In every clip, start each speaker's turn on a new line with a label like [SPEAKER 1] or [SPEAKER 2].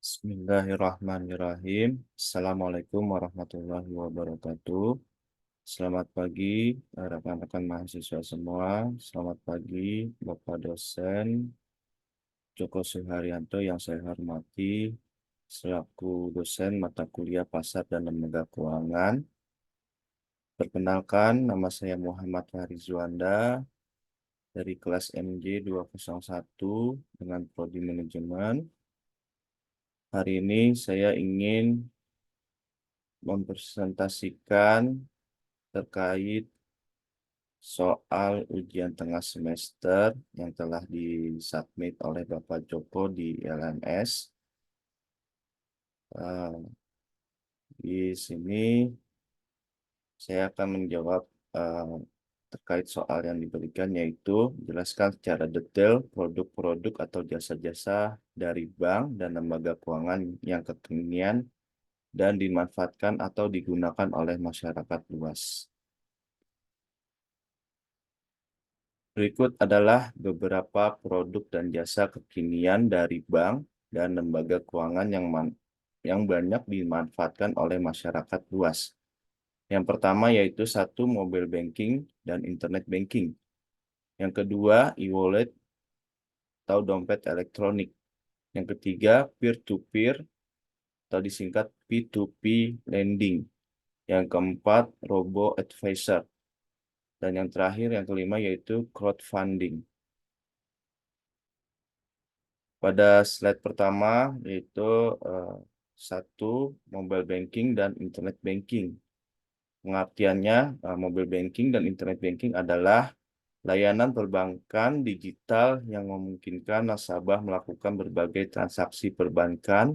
[SPEAKER 1] Bismillahirrahmanirrahim. Assalamualaikum warahmatullahi wabarakatuh. Selamat pagi, rekan-rekan mahasiswa semua. Selamat pagi, Bapak dosen Joko Suharyanto yang saya hormati, selaku dosen mata kuliah Pasar dan Lembaga Keuangan. Perkenalkan, nama saya Muhammad Fahri Juanda dari kelas MJ 201 dengan Prodi Manajemen. Hari ini saya ingin mempresentasikan terkait soal ujian tengah semester yang telah disubmit oleh Bapak Joko di LMS. Eh, di sini saya akan menjawab eh, terkait soal yang diberikan, yaitu jelaskan secara detail produk-produk atau jasa-jasa dari bank dan lembaga keuangan yang kekinian dan dimanfaatkan atau digunakan oleh masyarakat luas. Berikut adalah beberapa produk dan jasa kekinian dari bank dan lembaga keuangan yang banyak dimanfaatkan oleh masyarakat luas. Yang pertama yaitu satu, mobile banking dan internet banking. Yang kedua, e-wallet atau dompet elektronik. Yang ketiga, peer-to-peer atau disingkat P2P lending. Yang keempat, robo-advisor. Dan yang terakhir, yang kelima yaitu crowdfunding. Pada slide pertama yaitu eh, satu, mobile banking dan internet banking. Pengertiannya, mobile banking dan internet banking adalah layanan perbankan digital yang memungkinkan nasabah melakukan berbagai transaksi perbankan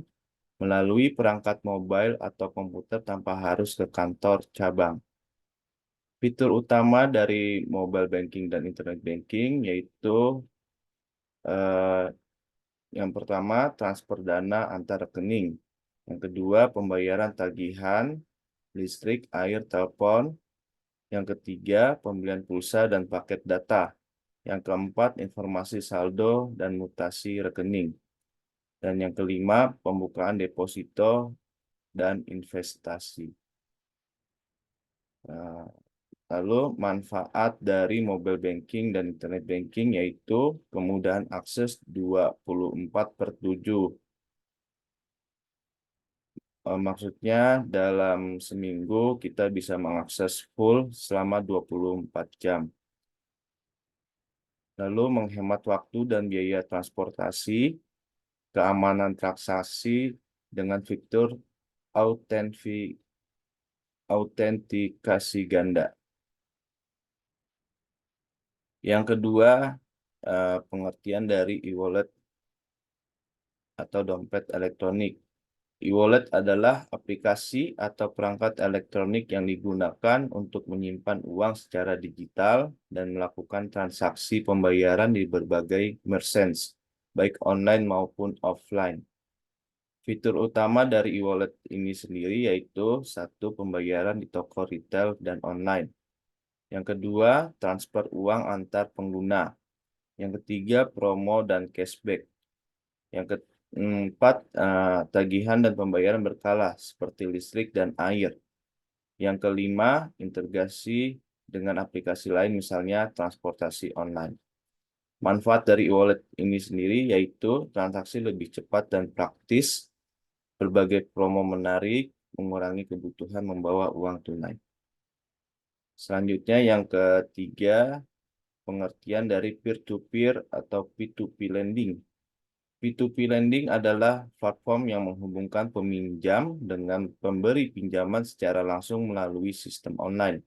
[SPEAKER 1] melalui perangkat mobile atau komputer tanpa harus ke kantor cabang. Fitur utama dari mobile banking dan internet banking yaitu eh, yang pertama, transfer dana antar rekening. Yang kedua, pembayaran tagihan, listrik, air, telepon. Yang ketiga, pembelian pulsa dan paket data. Yang keempat, informasi saldo dan mutasi rekening. Dan yang kelima, pembukaan deposito dan investasi. Nah, lalu manfaat dari mobile banking dan internet banking yaitu kemudahan akses 24/7. Maksudnya dalam seminggu kita bisa mengakses full selama 24 jam. Lalu menghemat waktu dan biaya transportasi, keamanan transaksi dengan fitur autentikasi ganda. Yang kedua, pengertian dari e-wallet atau dompet elektronik. E-wallet adalah aplikasi atau perangkat elektronik yang digunakan untuk menyimpan uang secara digital dan melakukan transaksi pembayaran di berbagai merchants, baik online maupun offline. Fitur utama dari e-wallet ini sendiri yaitu satu, pembayaran di toko retail dan online. Yang kedua, transfer uang antar pengguna. Yang ketiga, promo dan cashback. Yang keempat, tagihan dan pembayaran berkala seperti listrik dan air. Yang kelima, integrasi dengan aplikasi lain misalnya transportasi online. Manfaat dari e-wallet ini sendiri yaitu transaksi lebih cepat dan praktis, berbagai promo menarik, mengurangi kebutuhan membawa uang tunai. Selanjutnya yang ketiga, pengertian dari peer-to-peer atau P2P lending. P2P lending adalah platform yang menghubungkan peminjam dengan pemberi pinjaman secara langsung melalui sistem online,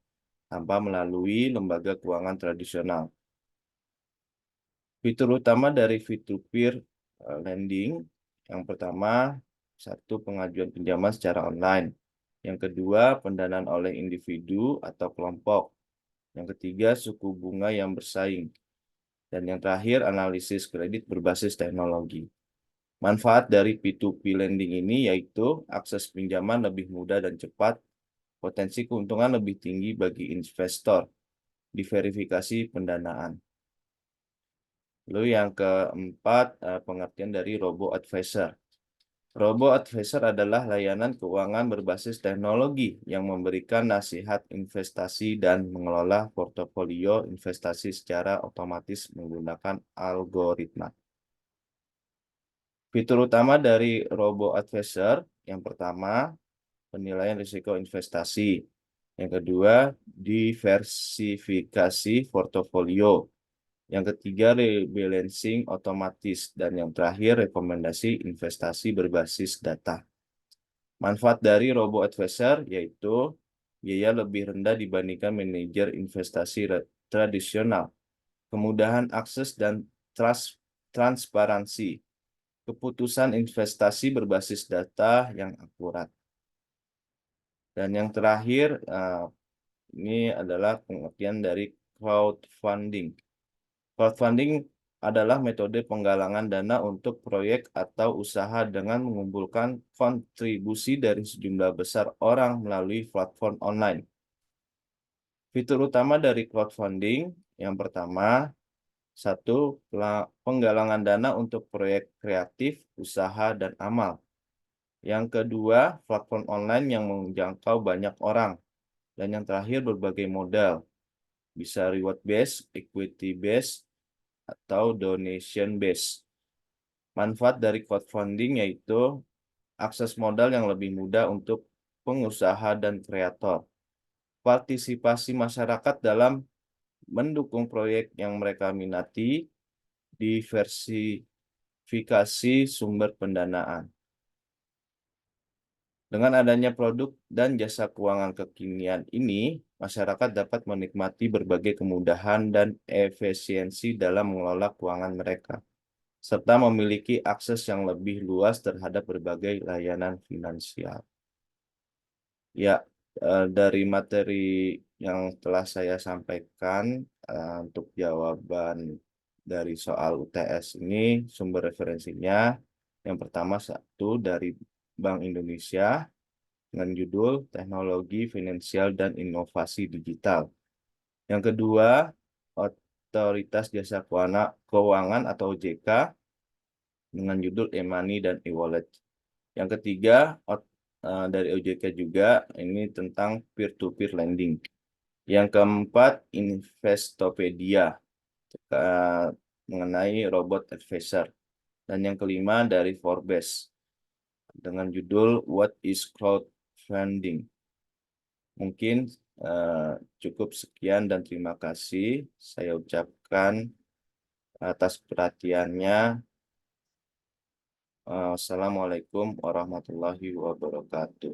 [SPEAKER 1] tanpa melalui lembaga keuangan tradisional. Fitur utama dari peer-to-peer lending, yang pertama, satu, pengajuan pinjaman secara online. Yang kedua, pendanaan oleh individu atau kelompok. Yang ketiga, suku bunga yang bersaing. Dan yang terakhir, analisis kredit berbasis teknologi. Manfaat dari P2P lending ini yaitu akses pinjaman lebih mudah dan cepat, potensi keuntungan lebih tinggi bagi investor, diverifikasi pendanaan. Lalu yang keempat, pengertian dari robo-advisor. Robo-advisor adalah layanan keuangan berbasis teknologi yang memberikan nasihat investasi dan mengelola portofolio investasi secara otomatis menggunakan algoritma. Fitur utama dari robo-advisor, yang pertama, penilaian risiko investasi. Yang kedua, diversifikasi portofolio. Yang ketiga, rebalancing otomatis. Dan yang terakhir, rekomendasi investasi berbasis data. Manfaat dari robo-advisor yaitu biaya lebih rendah dibandingkan manajer investasi tradisional, kemudahan akses dan transparansi, keputusan investasi berbasis data yang akurat. Dan yang terakhir, ini adalah pengertian dari crowdfunding. Crowdfunding adalah metode penggalangan dana untuk proyek atau usaha dengan mengumpulkan kontribusi dari sejumlah besar orang melalui platform online. Fitur utama dari crowdfunding yang pertama, satu, penggalangan dana untuk proyek kreatif, usaha, dan amal. Yang kedua, platform online yang menjangkau banyak orang. Dan yang terakhir, berbagai modal. Bisa reward based, equity based, atau donation based. Manfaat dari crowdfunding yaitu akses modal yang lebih mudah untuk pengusaha dan kreator. Partisipasi masyarakat dalam mendukung proyek yang mereka minati, diversifikasi sumber pendanaan. Dengan adanya produk dan jasa keuangan kekinian ini, masyarakat dapat menikmati berbagai kemudahan dan efisiensi dalam mengelola keuangan mereka, serta memiliki akses yang lebih luas terhadap berbagai layanan finansial. Ya, dari materi yang telah saya sampaikan, untuk jawaban dari soal UTS ini, sumber referensinya, yang pertama satu dari Bank Indonesia, dengan judul Teknologi Finansial dan Inovasi Digital. Yang kedua, Otoritas Jasa Keuangan atau OJK dengan judul e-money dan e-wallet. Yang ketiga, dari OJK juga, ini tentang peer-to-peer lending. Yang keempat, Investopedia mengenai robot advisor. Dan yang kelima dari Forbes dengan judul What is Crowdfunding? Mungkin cukup sekian dan terima kasih saya ucapkan atas perhatiannya. Assalamualaikum warahmatullahi wabarakatuh.